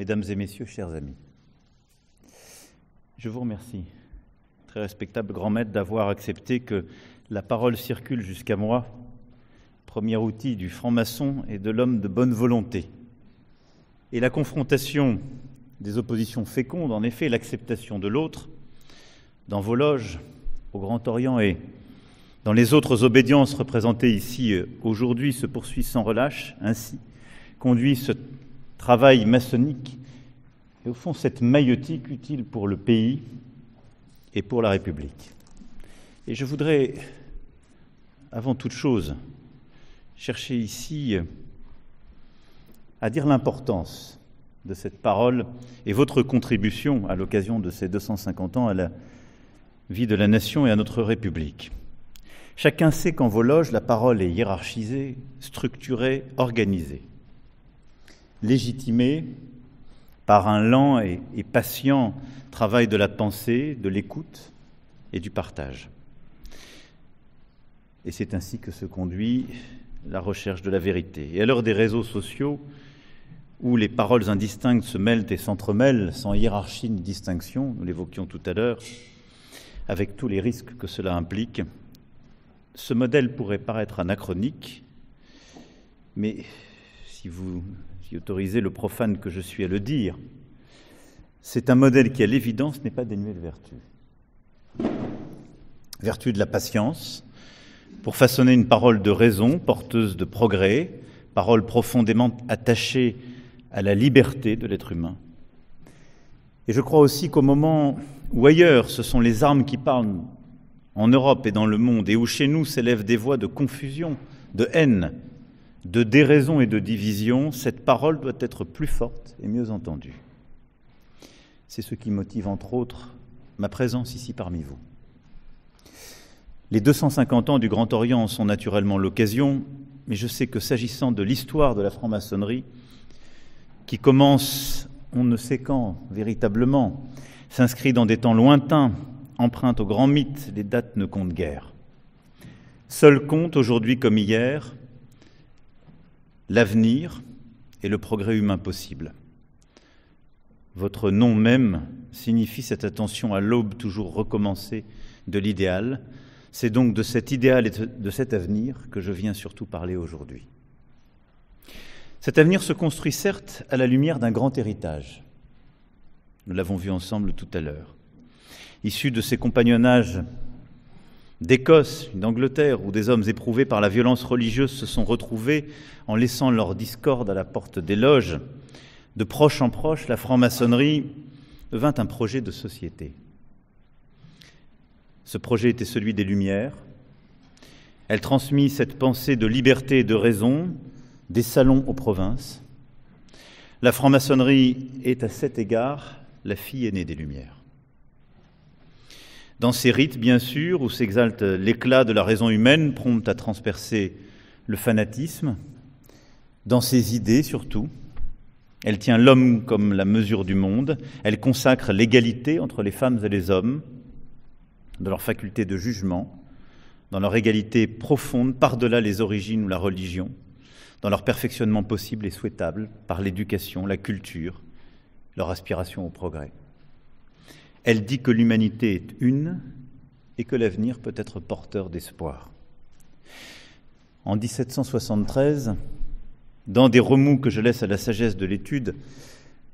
Mesdames et messieurs, chers amis, je vous remercie, très respectable grand maître, d'avoir accepté que la parole circule jusqu'à moi, premier outil du franc-maçon et de l'homme de bonne volonté. Et la confrontation des oppositions fécondes, en effet, l'acceptation de l'autre, dans vos loges, au Grand Orient et dans les autres obédiences représentées ici aujourd'hui, se poursuit sans relâche. Ainsi conduit ce travail maçonnique et au fond cette maïeutique utile pour le pays et pour la République. Et je voudrais, avant toute chose, chercher ici à dire l'importance de cette parole et votre contribution à l'occasion de ces 250 ans à la vie de la nation et à notre République. Chacun sait qu'en vos loges, la parole est hiérarchisée, structurée, organisée, légitimée par un lent et patient travail de la pensée, de l'écoute et du partage. Et c'est ainsi que se conduit la recherche de la vérité. Et à l'heure des réseaux sociaux, où les paroles indistinctes se mêlent et s'entremêlent sans hiérarchie ni distinction, nous l'évoquions tout à l'heure, avec tous les risques que cela implique, ce modèle pourrait paraître anachronique, mais si vous y autorisez le profane que je suis à le dire, c'est un modèle qui, à l'évidence, n'est pas dénué de vertu. Vertu de la patience, pour façonner une parole de raison, porteuse de progrès, parole profondément attachée à la liberté de l'être humain. Et je crois aussi qu'au moment où ailleurs, ce sont les armes qui parlent en Europe et dans le monde, et où chez nous s'élèvent des voix de confusion, de haine, de déraison et de division, cette parole doit être plus forte et mieux entendue. C'est ce qui motive, entre autres, ma présence ici parmi vous. Les 250 ans du Grand Orient en sont naturellement l'occasion, mais je sais que s'agissant de l'histoire de la franc-maçonnerie, qui commence on ne sait quand véritablement, s'inscrit dans des temps lointains, emprunte aux grands mythes, les dates ne comptent guère. Seul compte, aujourd'hui comme hier, l'avenir et le progrès humain possible. Votre nom même signifie cette attention à l'aube toujours recommencée de l'idéal. C'est donc de cet idéal et de cet avenir que je viens surtout parler aujourd'hui. Cet avenir se construit certes à la lumière d'un grand héritage. Nous l'avons vu ensemble tout à l'heure. Issu de ces compagnonnages d'Écosse, d'Angleterre, où des hommes éprouvés par la violence religieuse se sont retrouvés en laissant leur discorde à la porte des loges, de proche en proche, la franc-maçonnerie devint un projet de société. Ce projet était celui des Lumières. Elle transmit cette pensée de liberté et de raison des salons aux provinces. La franc-maçonnerie est à cet égard la fille aînée des Lumières. Dans ses rites, bien sûr, où s'exalte l'éclat de la raison humaine, prompte à transpercer le fanatisme, dans ses idées surtout, elle tient l'homme comme la mesure du monde, elle consacre l'égalité entre les femmes et les hommes, dans leur faculté de jugement, dans leur égalité profonde par-delà les origines ou la religion, dans leur perfectionnement possible et souhaitable par l'éducation, la culture, leur aspiration au progrès. Elle dit que l'humanité est une et que l'avenir peut être porteur d'espoir. En 1773, dans des remous que je laisse à la sagesse de l'étude,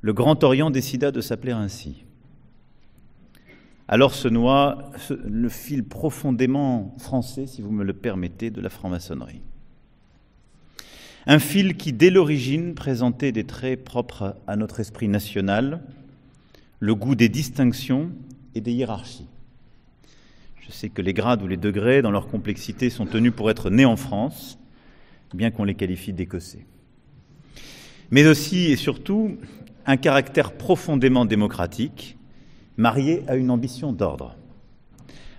le Grand Orient décida de s'appeler ainsi. Alors se noie le fil profondément français, si vous me le permettez, de la franc-maçonnerie. Un fil qui, dès l'origine, présentait des traits propres à notre esprit national, le goût des distinctions et des hiérarchies. Je sais que les grades ou les degrés, dans leur complexité, sont tenus pour être nés en France, bien qu'on les qualifie d'Écossais. Mais aussi et surtout, un caractère profondément démocratique, marié à une ambition d'ordre.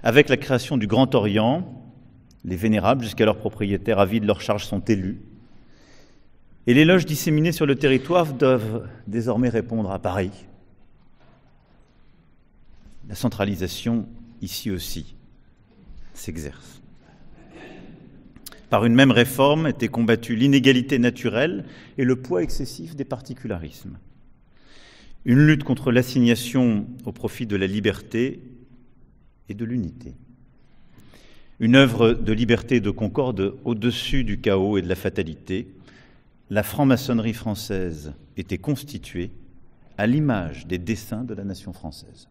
Avec la création du Grand Orient, les vénérables, jusqu'alors propriétaires à vie de leurs charges, sont élus. Et les loges disséminées sur le territoire doivent désormais répondre à Paris. La centralisation, ici aussi, s'exerce. Par une même réforme était combattue l'inégalité naturelle et le poids excessif des particularismes. une lutte contre l'assignation au profit de la liberté et de l'unité. Une œuvre de liberté et de concorde au-dessus du chaos et de la fatalité. La franc-maçonnerie française était constituée à l'image des desseins de la nation française.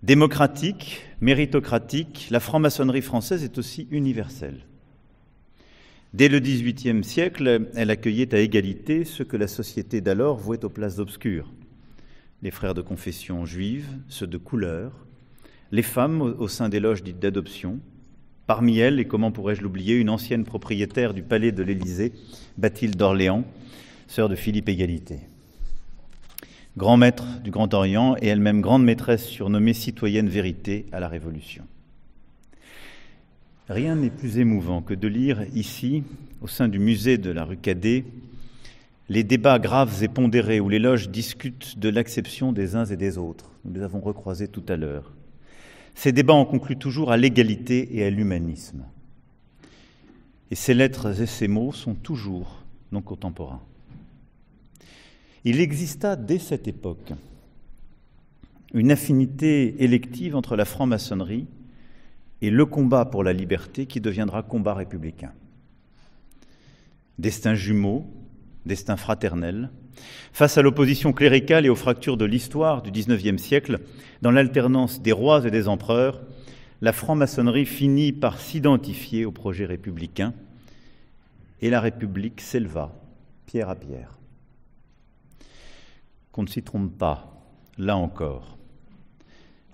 Démocratique, méritocratique, la franc-maçonnerie française est aussi universelle. Dès le XVIIIe siècle, elle accueillait à égalité ceux que la société d'alors vouait aux places obscures. Les frères de confession juive, ceux de couleur, les femmes au sein des loges dites d'adoption. Parmi elles, et comment pourrais-je l'oublier, une ancienne propriétaire du palais de l'Élysée, Bathilde d'Orléans, sœur de Philippe Égalité. Grand maître du Grand Orient et elle-même grande maîtresse surnommée citoyenne vérité à la Révolution. Rien n'est plus émouvant que de lire ici, au sein du musée de la rue Cadet, les débats graves et pondérés où les loges discutent de l'acception des uns et des autres. Nous les avons recroisés tout à l'heure. Ces débats en concluent toujours à l'égalité et à l'humanisme. Et ces lettres et ces mots sont toujours non contemporains. Il exista dès cette époque une affinité élective entre la franc-maçonnerie et le combat pour la liberté qui deviendra combat républicain. Destin jumeaux, destin fraternel, face à l'opposition cléricale et aux fractures de l'histoire du XIXe siècle, dans l'alternance des rois et des empereurs, la franc-maçonnerie finit par s'identifier au projet républicain et la République s'éleva pierre à pierre. Qu'on ne s'y trompe pas, là encore.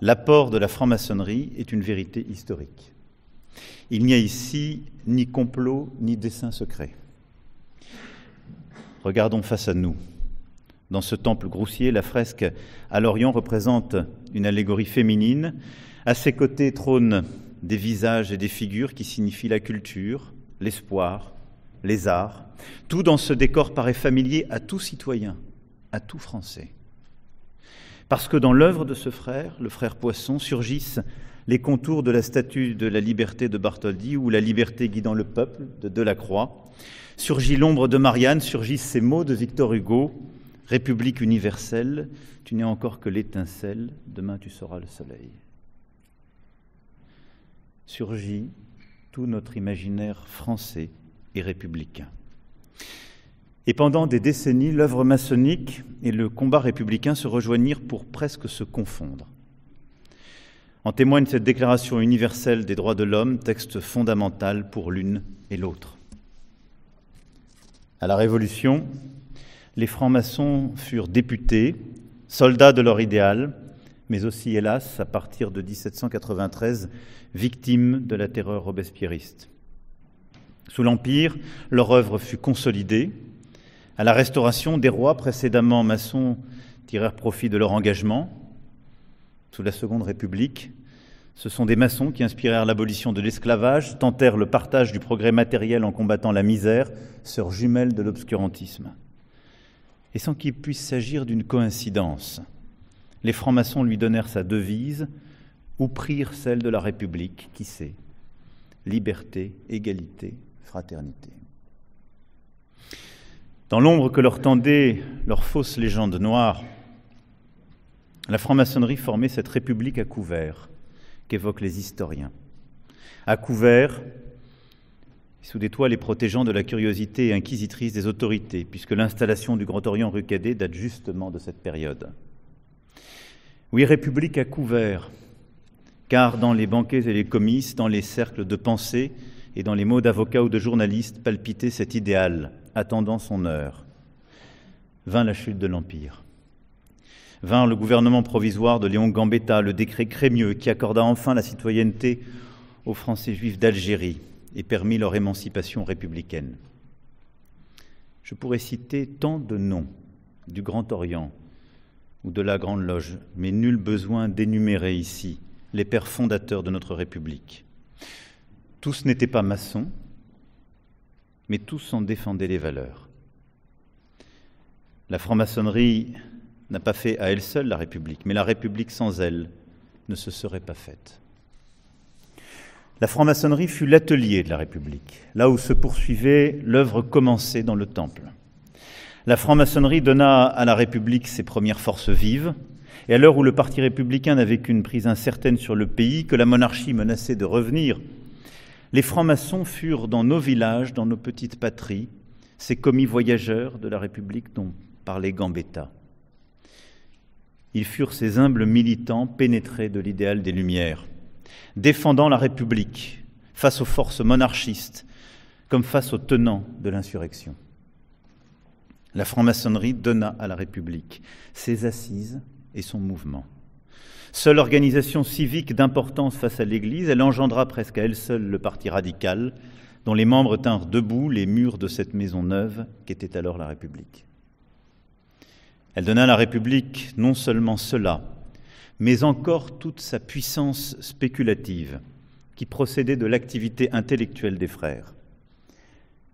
L'apport de la franc-maçonnerie est une vérité historique. Il n'y a ici ni complot, ni dessein secret. Regardons face à nous. Dans ce temple groussier, la fresque à l'Orient représente une allégorie féminine. À ses côtés trônent des visages et des figures qui signifient la culture, l'espoir, les arts. Tout dans ce décor paraît familier à tout citoyen, à tout Français. Parce que dans l'œuvre de ce frère, le frère Poisson, surgissent les contours de la statue de la liberté de Bartholdi ou la liberté guidant le peuple de Delacroix. Surgit l'ombre de Marianne, surgissent ces mots de Victor Hugo, « République universelle, tu n'es encore que l'étincelle, demain tu seras le soleil ». Surgit tout notre imaginaire français et républicain. Et pendant des décennies, l'œuvre maçonnique et le combat républicain se rejoignirent pour presque se confondre. En témoigne cette Déclaration universelle des droits de l'homme, texte fondamental pour l'une et l'autre. À la Révolution, les francs-maçons furent députés, soldats de leur idéal, mais aussi, hélas, à partir de 1793, victimes de la terreur robespierriste. Sous l'Empire, leur œuvre fut consolidée. À la Restauration, des rois précédemment maçons tirèrent profit de leur engagement. Sous la Seconde République, ce sont des maçons qui inspirèrent l'abolition de l'esclavage, tentèrent le partage du progrès matériel en combattant la misère, sœur jumelle de l'obscurantisme. Et sans qu'il puisse s'agir d'une coïncidence, les francs-maçons lui donnèrent sa devise ou prirent celle de la République, qui sait, liberté, égalité, fraternité. Dans l'ombre que leur tendait leur fausse légende noire, la franc-maçonnerie formait cette République à couvert qu'évoquent les historiens. À couvert, sous des toits les protégeant de la curiosité inquisitrice des autorités, puisque l'installation du Grand Orient rue Cadet date justement de cette période. Oui, République à couvert, car dans les banquets et les comices, dans les cercles de pensée et dans les mots d'avocats ou de journalistes palpitait cet idéal, attendant son heure. Vint la chute de l'Empire. Vint le gouvernement provisoire de Léon Gambetta, le décret Crémieux, qui accorda enfin la citoyenneté aux Français juifs d'Algérie et permit leur émancipation républicaine. Je pourrais citer tant de noms du Grand Orient ou de la Grande Loge, mais nul besoin d'énumérer ici les pères fondateurs de notre République. Tous n'étaient pas maçons, mais tous en défendaient les valeurs. La franc-maçonnerie n'a pas fait à elle seule la République, mais la République sans elle ne se serait pas faite. La franc-maçonnerie fut l'atelier de la République, là où se poursuivait l'œuvre commencée dans le Temple. La franc-maçonnerie donna à la République ses premières forces vives, et à l'heure où le Parti républicain n'avait qu'une prise incertaine sur le pays, que la monarchie menaçait de revenir, les francs-maçons furent dans nos villages, dans nos petites patries, ces commis voyageurs de la République dont parlait Gambetta. Ils furent ces humbles militants pénétrés de l'idéal des Lumières, défendant la République face aux forces monarchistes comme face aux tenants de l'insurrection. La franc-maçonnerie donna à la République ses assises et son mouvement. Seule organisation civique d'importance face à l'Église, elle engendra presque à elle seule le parti radical, dont les membres tinrent debout les murs de cette maison neuve qu'était alors la République. Elle donna à la République non seulement cela, mais encore toute sa puissance spéculative, qui procédait de l'activité intellectuelle des frères.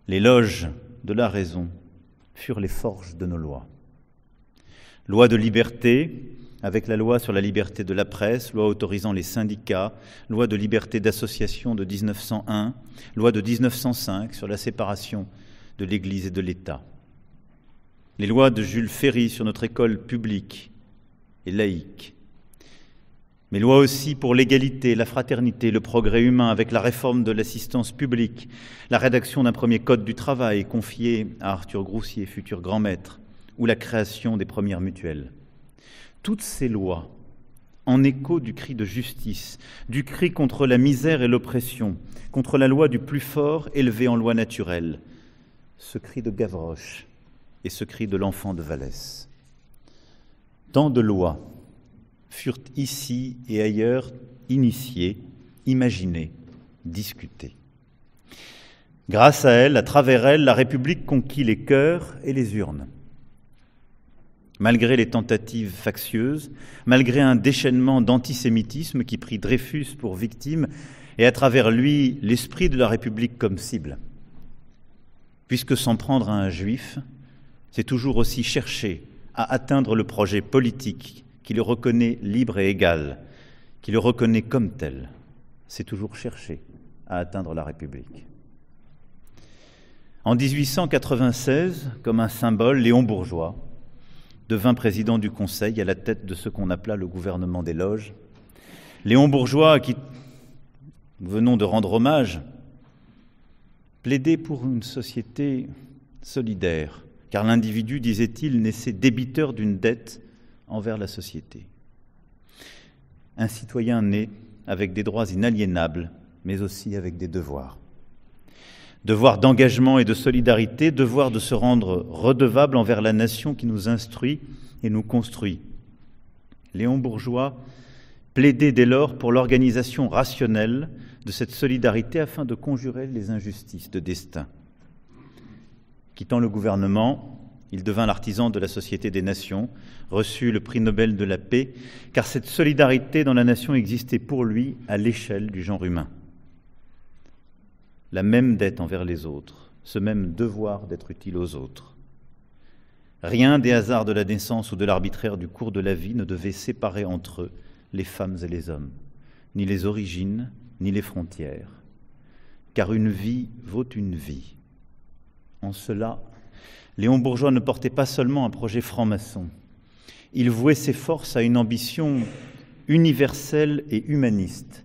Les loges de la raison furent les forges de nos lois. Loi de liberté, avec la loi sur la liberté de la presse, loi autorisant les syndicats, loi de liberté d'association de 1901, loi de 1905 sur la séparation de l'Église et de l'État. Les lois de Jules Ferry sur notre école publique et laïque. Mais loi aussi pour l'égalité, la fraternité, le progrès humain, avec la réforme de l'assistance publique, la rédaction d'un premier code du travail confié à Arthur Groussier, futur grand maître, ou la création des premières mutuelles. Toutes ces lois, en écho du cri de justice, du cri contre la misère et l'oppression, contre la loi du plus fort élevée en loi naturelle, ce cri de Gavroche et ce cri de l'enfant de Vallès. Tant de lois furent ici et ailleurs initiées, imaginées, discutées. Grâce à elles, à travers elles, la République conquit les cœurs et les urnes. Malgré les tentatives factieuses, malgré un déchaînement d'antisémitisme qui prit Dreyfus pour victime et à travers lui l'esprit de la République comme cible. Puisque s'en prendre à un juif, c'est toujours aussi chercher à atteindre le projet politique qui le reconnaît libre et égal, qui le reconnaît comme tel. C'est toujours chercher à atteindre la République. En 1896, comme un symbole, Léon Bourgeois devint président du Conseil à la tête de ce qu'on appela le gouvernement des loges. Léon Bourgeois, à qui nous venons de rendre hommage, plaidait pour une société solidaire, car l'individu, disait-il, naissait débiteur d'une dette envers la société. Un citoyen né avec des droits inaliénables, mais aussi avec des devoirs. Devoir d'engagement et de solidarité, devoir de se rendre redevable envers la nation qui nous instruit et nous construit. Léon Bourgeois plaidait dès lors pour l'organisation rationnelle de cette solidarité afin de conjurer les injustices de destin. Quittant le gouvernement, il devint l'artisan de la Société des Nations, reçut le prix Nobel de la paix, car cette solidarité dans la nation existait pour lui à l'échelle du genre humain. La même dette envers les autres, ce même devoir d'être utile aux autres. Rien des hasards de la naissance ou de l'arbitraire du cours de la vie ne devait séparer entre eux les femmes et les hommes, ni les origines, ni les frontières, car une vie vaut une vie. En cela, Léon Bourgeois ne portait pas seulement un projet franc-maçon, il vouait ses forces à une ambition universelle et humaniste,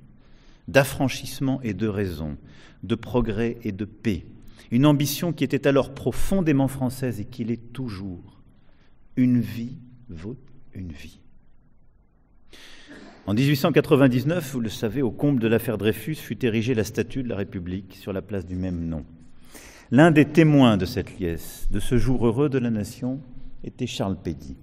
d'affranchissement et de raison, de progrès et de paix, une ambition qui était alors profondément française et qui l'est toujours. Une vie vaut une vie. En 1899, vous le savez, au comble de l'affaire Dreyfus, fut érigée la statue de la République sur la place du même nom. L'un des témoins de cette liesse, de ce jour heureux de la nation, était Charles Péguy.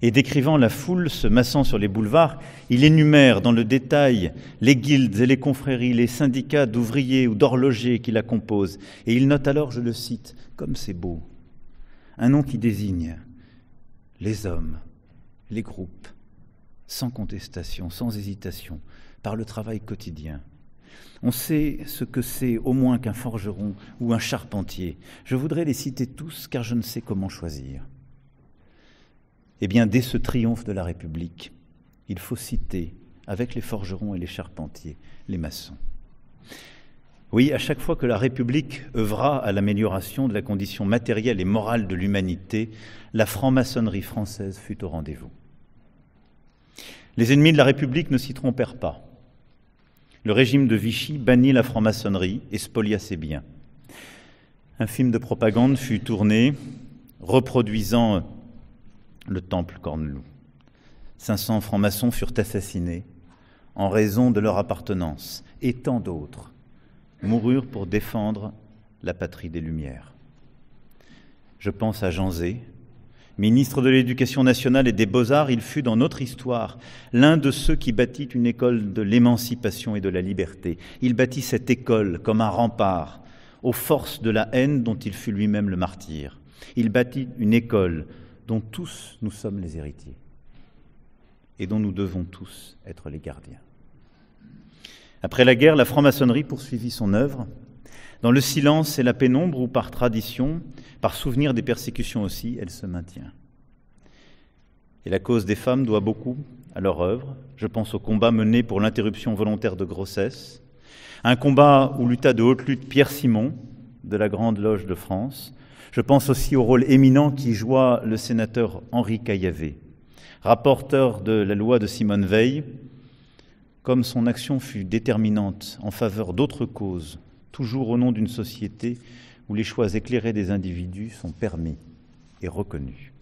Et décrivant la foule se massant sur les boulevards, il énumère dans le détail les guildes et les confréries, les syndicats d'ouvriers ou d'horlogers qui la composent. Et il note alors, je le cite, comme c'est beau, un nom qui désigne les hommes, les groupes, sans contestation, sans hésitation, par le travail quotidien. On sait ce que c'est au moins qu'un forgeron ou un charpentier. Je voudrais les citer tous car je ne sais comment choisir. Eh bien, dès ce triomphe de la République, il faut citer, avec les forgerons et les charpentiers, les maçons. Oui, à chaque fois que la République œuvra à l'amélioration de la condition matérielle et morale de l'humanité, la franc-maçonnerie française fut au rendez-vous. Les ennemis de la République ne s'y trompèrent pas. Le régime de Vichy bannit la franc-maçonnerie et spolia ses biens. Un film de propagande fut tourné, reproduisant le temple Corneloup. 500 francs-maçons furent assassinés en raison de leur appartenance, et tant d'autres moururent pour défendre la patrie des Lumières. Je pense à Jean Zay, ministre de l'Éducation nationale et des Beaux-Arts. Il fut dans notre histoire l'un de ceux qui bâtit une école de l'émancipation et de la liberté. Il bâtit cette école comme un rempart aux forces de la haine dont il fut lui-même le martyr. Il bâtit une école dont tous nous sommes les héritiers et dont nous devons tous être les gardiens. Après la guerre, la franc-maçonnerie poursuivit son œuvre, dans le silence et la pénombre, ou par tradition, par souvenir des persécutions aussi, elle se maintient. Et la cause des femmes doit beaucoup à leur œuvre. Je pense au combat mené pour l'interruption volontaire de grossesse, un combat où lutta de haute lutte Pierre Simon, de la Grande Loge de France. Je pense aussi au rôle éminent qu'y joua le sénateur Henri Caillavet, rapporteur de la loi de Simone Veil, comme son action fut déterminante en faveur d'autres causes, toujours au nom d'une société où les choix éclairés des individus sont permis et reconnus.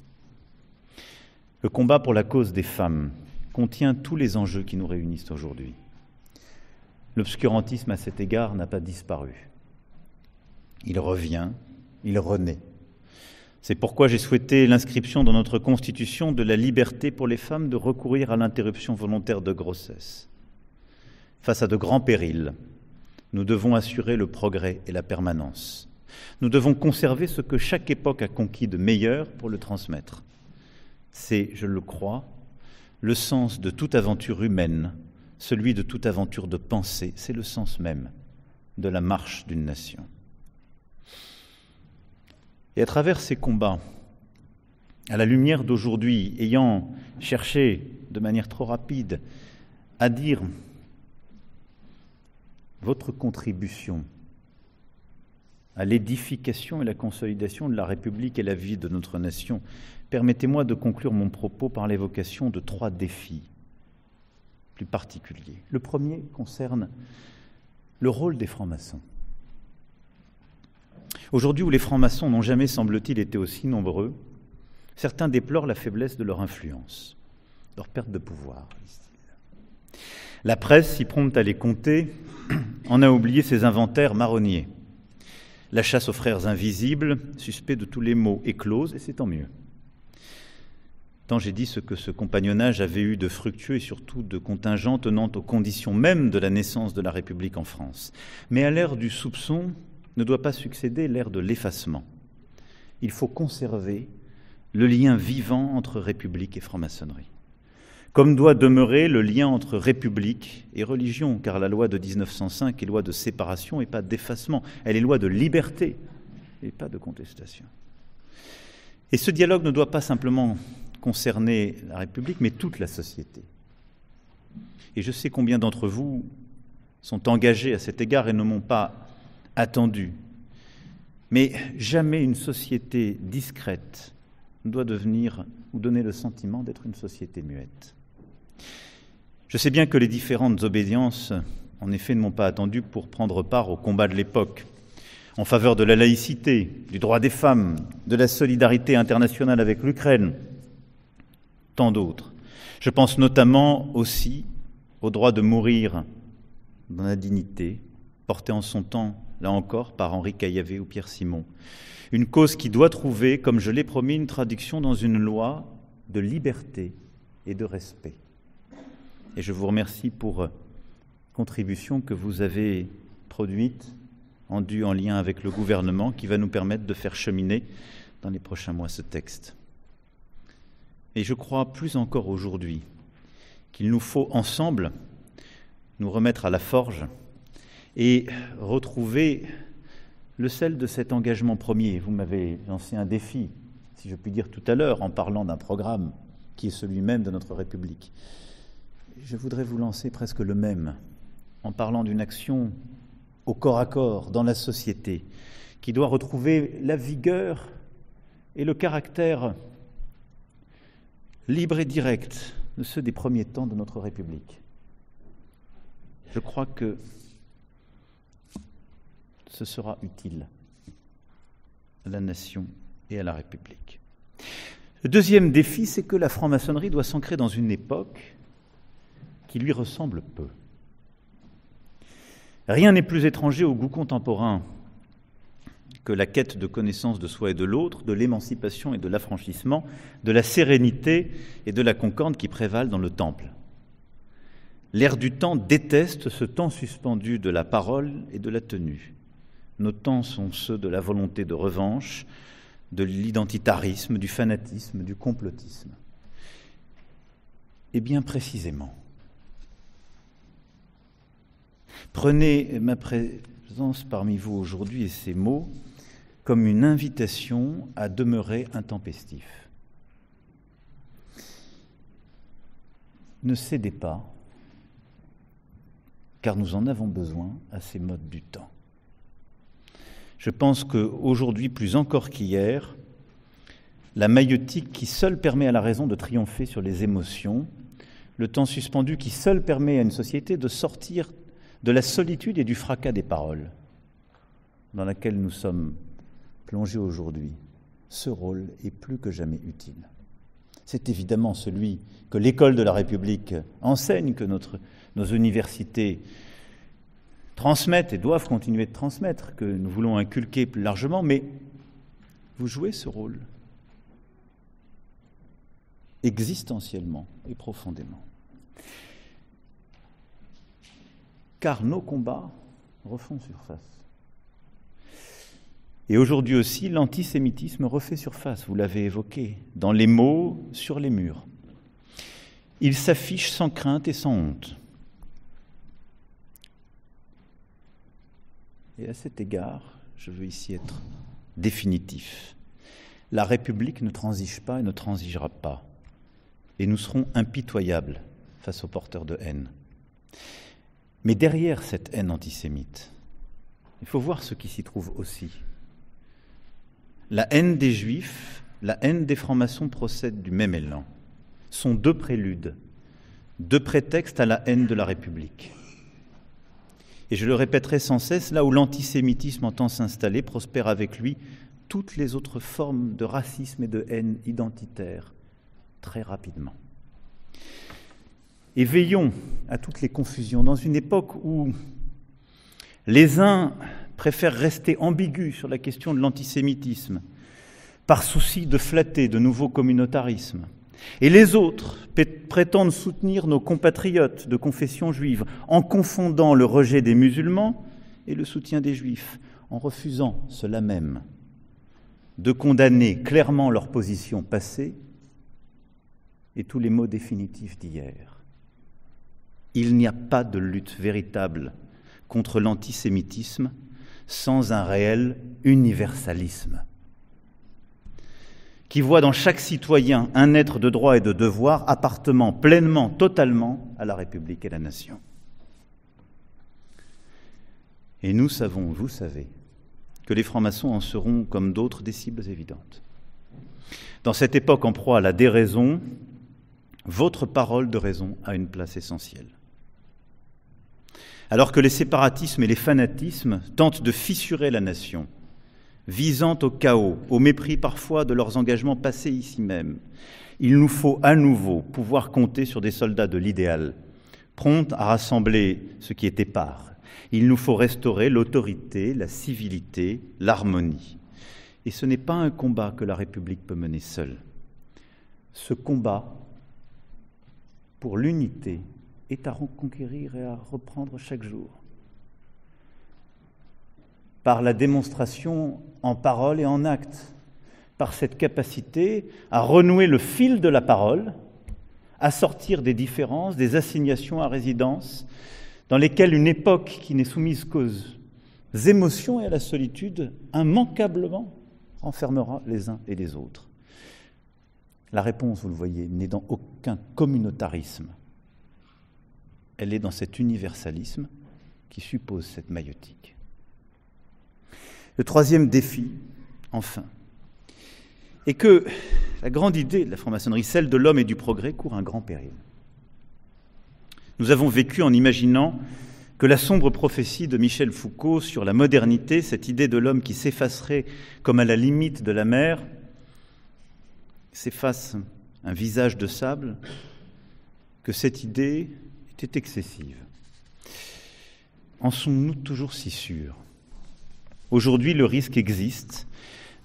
Le combat pour la cause des femmes contient tous les enjeux qui nous réunissent aujourd'hui. L'obscurantisme à cet égard n'a pas disparu. Il revient, il renaît. C'est pourquoi j'ai souhaité l'inscription dans notre Constitution de la liberté pour les femmes de recourir à l'interruption volontaire de grossesse. Face à de grands périls, nous devons assurer le progrès et la permanence. Nous devons conserver ce que chaque époque a conquis de meilleur pour le transmettre. C'est, je le crois, le sens de toute aventure humaine, celui de toute aventure de pensée. C'est le sens même de la marche d'une nation. Et à travers ces combats, à la lumière d'aujourd'hui, ayant cherché de manière trop rapide à dire votre contribution à l'édification et la consolidation de la République et la vie de notre nation, permettez-moi de conclure mon propos par l'évocation de 3 défis plus particuliers. Le premier concerne le rôle des francs-maçons. Aujourd'hui, où les francs-maçons n'ont jamais, semble-t-il, été aussi nombreux, certains déplorent la faiblesse de leur influence, leur perte de pouvoir, disent-ils. La presse, si prompte à les compter, en a oublié ses inventaires marronniers. La chasse aux frères invisibles, suspect de tous les maux, éclose, et c'est tant mieux. Tant j'ai dit ce que ce compagnonnage avait eu de fructueux et surtout de contingent tenant aux conditions mêmes de la naissance de la République en France. Mais à l'ère du soupçon ne doit pas succéder l'ère de l'effacement. Il faut conserver le lien vivant entre République et franc-maçonnerie. Comme doit demeurer le lien entre République et religion, car la loi de 1905 est loi de séparation et pas d'effacement. Elle est loi de liberté et pas de contestation. Et ce dialogue ne doit pas simplement concerner la République, mais toute la société. Et je sais combien d'entre vous sont engagés à cet égard et ne m'ont pas attendu. Mais jamais une société discrète ne doit devenir ou donner le sentiment d'être une société muette. Je sais bien que les différentes obédiences, en effet, ne m'ont pas attendu pour prendre part au combat de l'époque, en faveur de la laïcité, du droit des femmes, de la solidarité internationale avec l'Ukraine, tant d'autres. Je pense notamment aussi au droit de mourir dans la dignité, porté en son temps, là encore, par Henri Caillavet ou Pierre Simon. Une cause qui doit trouver, comme je l'ai promis, une traduction dans une loi de liberté et de respect. Et je vous remercie pour la contribution que vous avez produite, en lien avec le gouvernement, qui va nous permettre de faire cheminer dans les prochains mois ce texte. Et je crois plus encore aujourd'hui qu'il nous faut ensemble nous remettre à la forge et retrouver le sel de cet engagement premier. Vous m'avez lancé un défi, si je puis dire tout à l'heure, en parlant d'un programme qui est celui même de notre République. Je voudrais vous lancer presque le même, en parlant d'une action au corps à corps dans la société, qui doit retrouver la vigueur et le caractère libre et direct de ceux des premiers temps de notre République. Je crois que ce sera utile à la nation et à la République. Le deuxième défi, c'est que la franc-maçonnerie doit s'ancrer dans une époque qui lui ressemble peu. Rien n'est plus étranger au goût contemporain que la quête de connaissance de soi et de l'autre, de l'émancipation et de l'affranchissement, de la sérénité et de la concorde qui prévalent dans le temple. L'air du temps déteste ce temps suspendu de la parole et de la tenue. Nos temps sont ceux de la volonté de revanche, de l'identitarisme, du fanatisme, du complotisme. Et bien précisément, prenez ma présence parmi vous aujourd'hui et ces mots comme une invitation à demeurer intempestif. Ne cédez pas, car nous en avons besoin à ces modes du temps. Je pense qu'aujourd'hui, plus encore qu'hier, la maïeutique qui seule permet à la raison de triompher sur les émotions, le temps suspendu qui seul permet à une société de sortir de la solitude et du fracas des paroles dans laquelle nous sommes plongés aujourd'hui, ce rôle est plus que jamais utile. C'est évidemment celui que l'école de la République enseigne, que nos universités transmettent et doivent continuer de transmettre, que nous voulons inculquer plus largement, mais vous jouez ce rôle existentiellement et profondément. Car nos combats refont surface. Et aujourd'hui aussi, l'antisémitisme refait surface, vous l'avez évoqué, dans les mots, sur les murs. Il s'affiche sans crainte et sans honte. Et à cet égard, je veux ici être définitif. La République ne transige pas et ne transigera pas. Et nous serons impitoyables face aux porteurs de haine. Mais derrière cette haine antisémite, il faut voir ce qui s'y trouve aussi. La haine des Juifs, la haine des francs-maçons procèdent du même élan. Sont deux préludes, deux prétextes à la haine de la République. Et je le répéterai sans cesse, là où l'antisémitisme entend s'installer, prospèrent avec lui toutes les autres formes de racisme et de haine identitaire, très rapidement. Et veillons à toutes les confusions. Dans une époque où les uns préfèrent rester ambigus sur la question de l'antisémitisme, par souci de flatter de nouveaux communautarismes, et les autres prétendent soutenir nos compatriotes de confession juive en confondant le rejet des musulmans et le soutien des juifs, en refusant cela même de condamner clairement leur position passée et tous les mots définitifs d'hier. Il n'y a pas de lutte véritable contre l'antisémitisme sans un réel universalisme qui voit dans chaque citoyen un être de droit et de devoir appartenant pleinement, totalement à la République et la nation. Et nous savons, vous savez, que les francs-maçons en seront, comme d'autres, des cibles évidentes. Dans cette époque en proie à la déraison, votre parole de raison a une place essentielle. Alors que les séparatismes et les fanatismes tentent de fissurer la nation, visant au chaos, au mépris parfois de leurs engagements passés ici même, il nous faut à nouveau pouvoir compter sur des soldats de l'idéal, prompts à rassembler ce qui est épars. Il nous faut restaurer l'autorité, la civilité, l'harmonie. Et ce n'est pas un combat que la République peut mener seule. Ce combat pour l'unité est à reconquérir et à reprendre chaque jour. Par la démonstration en parole et en acte, par cette capacité à renouer le fil de la parole, à sortir des différences, des assignations à résidence, dans lesquelles une époque qui n'est soumise qu'aux émotions et à la solitude, immanquablement renfermera les uns et les autres. La réponse, vous le voyez, n'est dans aucun communautarisme. Elle est dans cet universalisme qui suppose cette maïeutique. Le troisième défi, enfin, est que la grande idée de la franc-maçonnerie, celle de l'homme et du progrès, court un grand péril. Nous avons vécu en imaginant que la sombre prophétie de Michel Foucault sur la modernité, cette idée de l'homme qui s'effacerait comme à la limite de la mer, s'efface un visage de sable, que cette idée était excessive. En sommes-nous toujours si sûrs ? Aujourd'hui, le risque existe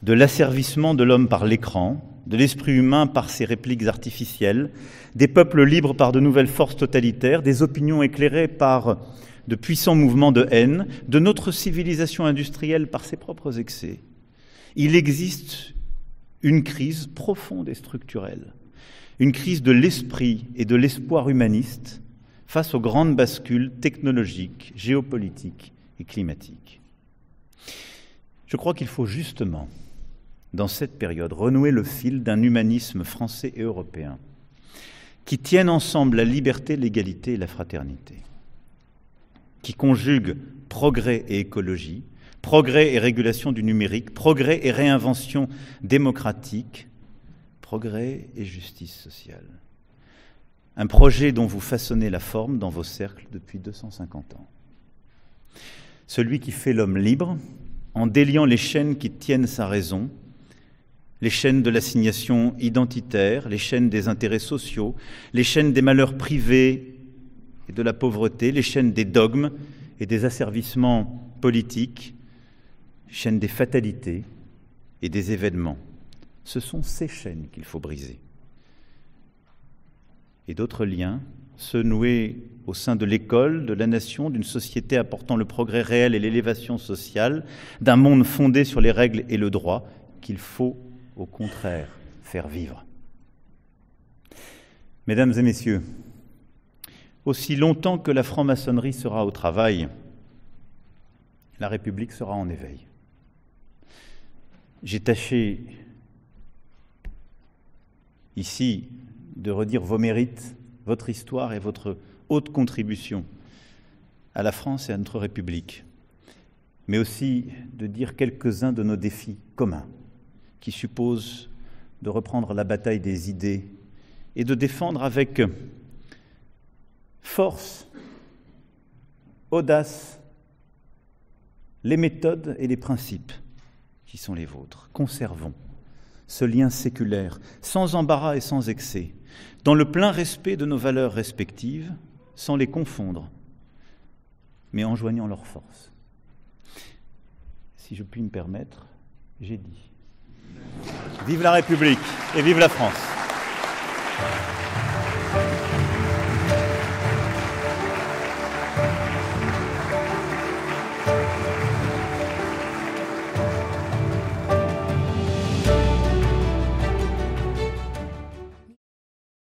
de l'asservissement de l'homme par l'écran, de l'esprit humain par ses répliques artificielles, des peuples libres par de nouvelles forces totalitaires, des opinions éclairées par de puissants mouvements de haine, de notre civilisation industrielle par ses propres excès. Il existe une crise profonde et structurelle, une crise de l'esprit et de l'espoir humaniste face aux grandes bascules technologiques, géopolitiques et climatiques. Je crois qu'il faut justement, dans cette période, renouer le fil d'un humanisme français et européen qui tienne ensemble la liberté, l'égalité et la fraternité, qui conjugue progrès et écologie, progrès et régulation du numérique, progrès et réinvention démocratique, progrès et justice sociale. Un projet dont vous façonnez la forme dans vos cercles depuis 250 ans. Celui qui fait l'homme libre, en déliant les chaînes qui tiennent sa raison, les chaînes de l'assignation identitaire, les chaînes des intérêts sociaux, les chaînes des malheurs privés et de la pauvreté, les chaînes des dogmes et des asservissements politiques, les chaînes des fatalités et des événements. Ce sont ces chaînes qu'il faut briser. Et d'autres liens, ceux noués au sein de l'école, de la nation, d'une société apportant le progrès réel et l'élévation sociale, d'un monde fondé sur les règles et le droit, qu'il faut au contraire faire vivre. Mesdames et messieurs, aussi longtemps que la franc-maçonnerie sera au travail, la République sera en éveil. J'ai tâché ici de redire vos mérites, votre histoire et votre haute contribution à la France et à notre République, mais aussi de dire quelques-uns de nos défis communs qui supposent de reprendre la bataille des idées et de défendre avec force, audace, les méthodes et les principes qui sont les vôtres. Conservons ce lien séculaire, sans embarras et sans excès, dans le plein respect de nos valeurs respectives, sans les confondre, mais en joignant leurs forces. Si je puis me permettre, j'ai dit. Vive la République et vive la France.